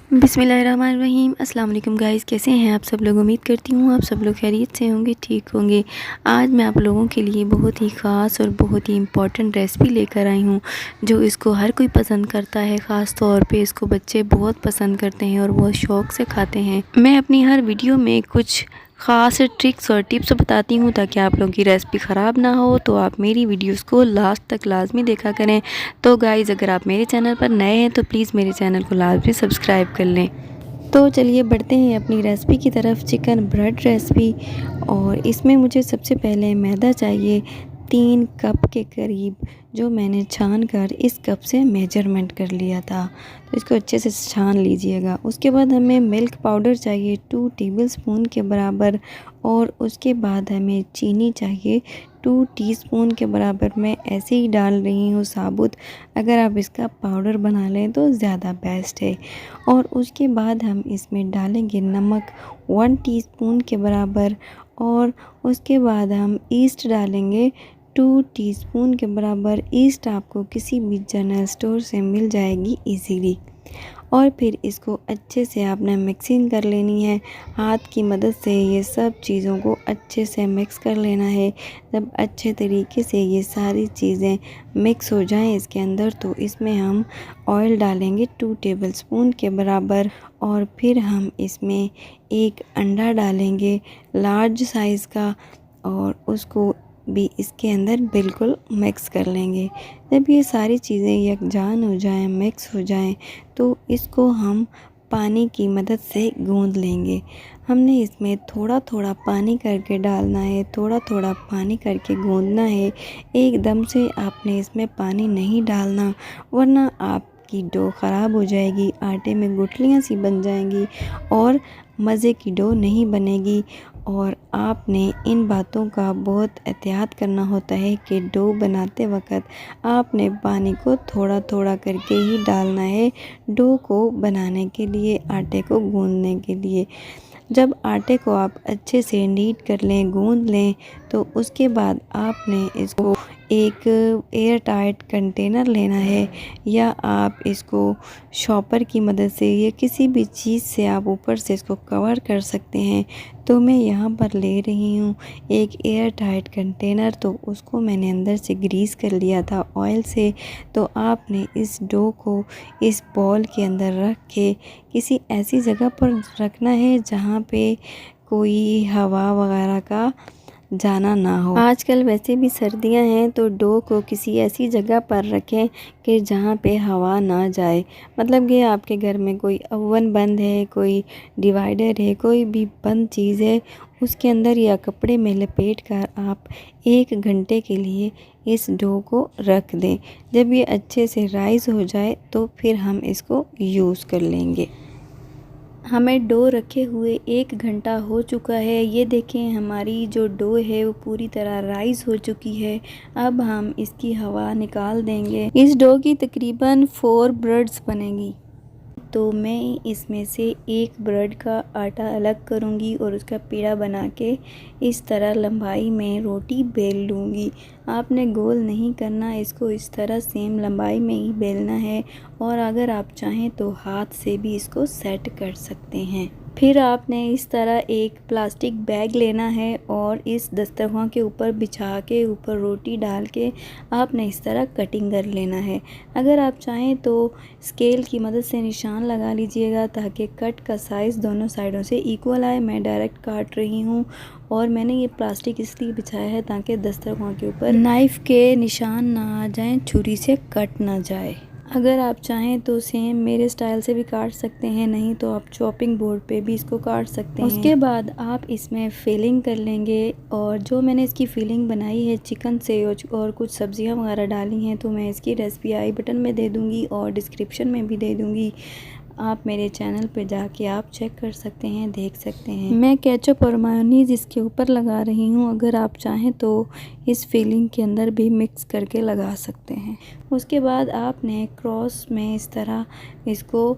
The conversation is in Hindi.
बिस्मिल्लाहिर्रहमानिर्रहीम। अस्सलाम वालेकुम गाइस, कैसे हैं आप सब लोग। उम्मीद करती हूँ आप सब लोग खैरियत से होंगे, ठीक होंगे। आज मैं आप लोगों के लिए बहुत ही ख़ास और बहुत ही इम्पॉर्टेंट रेसिपी लेकर आई हूँ, जो इसको हर कोई पसंद करता है। ख़ास तौर पे इसको बच्चे बहुत पसंद करते हैं और बहुत शौक़ से खाते हैं। मैं अपनी हर वीडियो में कुछ ख़ास ट्रिक्स और टिप्स बताती हूँ ताकि आप लोगों की रेसिपी ख़राब ना हो, तो आप मेरी वीडियोस को लास्ट तक लाजमी देखा करें। तो गाइज़, अगर आप मेरे चैनल पर नए हैं तो प्लीज़ मेरे चैनल को लाजमी सब्सक्राइब कर लें। तो चलिए बढ़ते हैं अपनी रेसिपी की तरफ, चिकन ब्रेड रेसिपी। और इसमें मुझे सबसे पहले मैदा चाहिए 3 कप के करीब, जो मैंने छान कर इस कप से मेजरमेंट कर लिया था। तो इसको अच्छे से छान लीजिएगा। उसके बाद हमें मिल्क पाउडर चाहिए 2 टेबलस्पून के बराबर, और उसके बाद हमें चीनी चाहिए 2 टीस्पून के बराबर। मैं ऐसे ही डाल रही हूँ साबुत, अगर आप इसका पाउडर बना लें तो ज़्यादा बेस्ट है। और उसके बाद हम इसमें डालेंगे नमक 1 टीस्पून के बराबर, और उसके बाद हम ईस्ट डालेंगे 2 टीस्पून के बराबर। ईस्ट आपको किसी भी जनरल स्टोर से मिल जाएगी इजीली। और फिर इसको अच्छे से आपने मिक्सिंग कर लेनी है। हाथ की मदद से ये सब चीज़ों को अच्छे से मिक्स कर लेना है। जब अच्छे तरीके से ये सारी चीज़ें मिक्स हो जाएं इसके अंदर, तो इसमें हम ऑयल डालेंगे 2 टेबलस्पून के बराबर। और फिर हम इसमें एक अंडा डालेंगे लार्ज साइज़ का, और उसको भी इसके अंदर बिल्कुल मिक्स कर लेंगे। जब ये सारी चीज़ें यकजान हो जाएं, मिक्स हो जाएं, तो इसको हम पानी की मदद से गूंद लेंगे। हमने इसमें थोड़ा थोड़ा पानी करके डालना है, थोड़ा थोड़ा पानी करके गूंदना है। एकदम से आपने इसमें पानी नहीं डालना, वरना आपकी डो ख़राब हो जाएगी, आटे में गुठलियाँ सी बन जाएंगी और मज़े की डो नहीं बनेगी। और आपने इन बातों का बहुत एहतियात करना होता है कि डो बनाते वक्त आपने पानी को थोड़ा थोड़ा करके ही डालना है, डो को बनाने के लिए, आटे को गूंदने के लिए। जब आटे को आप अच्छे से नीट कर लें, गूंद लें, तो उसके बाद आपने इसको एक एयर टाइट कंटेनर लेना है, या आप इसको शॉपर की मदद से या किसी भी चीज़ से आप ऊपर से इसको कवर कर सकते हैं। तो मैं यहाँ पर ले रही हूँ एक एयर टाइट कंटेनर, तो उसको मैंने अंदर से ग्रीस कर लिया था ऑयल से। तो आपने इस डो को इस बॉल के अंदर रख के किसी ऐसी जगह पर रखना है जहाँ पे कोई हवा वगैरह का जाना ना हो। आजकल वैसे भी सर्दियां हैं, तो डो को किसी ऐसी जगह पर रखें कि जहाँ पे हवा ना जाए। मतलब कि आपके घर में कोई ओवन बंद है, कोई डिवाइडर है, कोई भी बंद चीज़ है, उसके अंदर या कपड़े में लपेट कर आप 1 घंटे के लिए इस डो को रख दें। जब ये अच्छे से राइज़ हो जाए तो फिर हम इसको यूज़ कर लेंगे। हमें डो रखे हुए 1 घंटा हो चुका है। ये देखें, हमारी जो डो है वो पूरी तरह राइज़ हो चुकी है। अब हम इसकी हवा निकाल देंगे। इस डो की तकरीबन 4 ब्रेड्स बनेगी। तो मैं इसमें से एक ब्रेड का आटा अलग करूँगी और उसका पेड़ा बना के इस तरह लंबाई में रोटी बेल लूँगी। आपने गोल नहीं करना, इसको इस तरह सेम लंबाई में ही बेलना है। और अगर आप चाहें तो हाथ से भी इसको सेट कर सकते हैं। फिर आपने इस तरह एक प्लास्टिक बैग लेना है और इस दस्तरखान के ऊपर बिछा के ऊपर रोटी डाल के आपने इस तरह कटिंग कर लेना है। अगर आप चाहें तो स्केल की मदद से निशान लगा लीजिएगा ताकि कट का साइज़ दोनों साइडों से इक्वल आए। मैं डायरेक्ट काट रही हूँ, और मैंने ये प्लास्टिक इसलिए बिछाया है ताकि दस्तरखान के ऊपर नाइफ़ के निशान ना आ जाएं, छुरी से कट ना जाए। अगर आप चाहें तो सेम मेरे स्टाइल से भी काट सकते हैं, नहीं तो आप चॉपिंग बोर्ड पे भी इसको काट सकते हैं। उसके बाद आप इसमें फिलिंग कर लेंगे, और जो मैंने इसकी फिलिंग बनाई है चिकन से और कुछ सब्जियां वगैरह डाली हैं, तो मैं इसकी रेसिपी आई बटन में दे दूँगी और डिस्क्रिप्शन में भी दे दूँगी। आप मेरे चैनल पे जाके आप चेक कर सकते हैं, देख सकते हैं। मैं केचप और मायोनीज़ इसके ऊपर लगा रही हूँ। अगर आप चाहें तो इस फिलिंग के अंदर भी मिक्स करके लगा सकते हैं। उसके बाद आपने क्रॉस में इस तरह इसको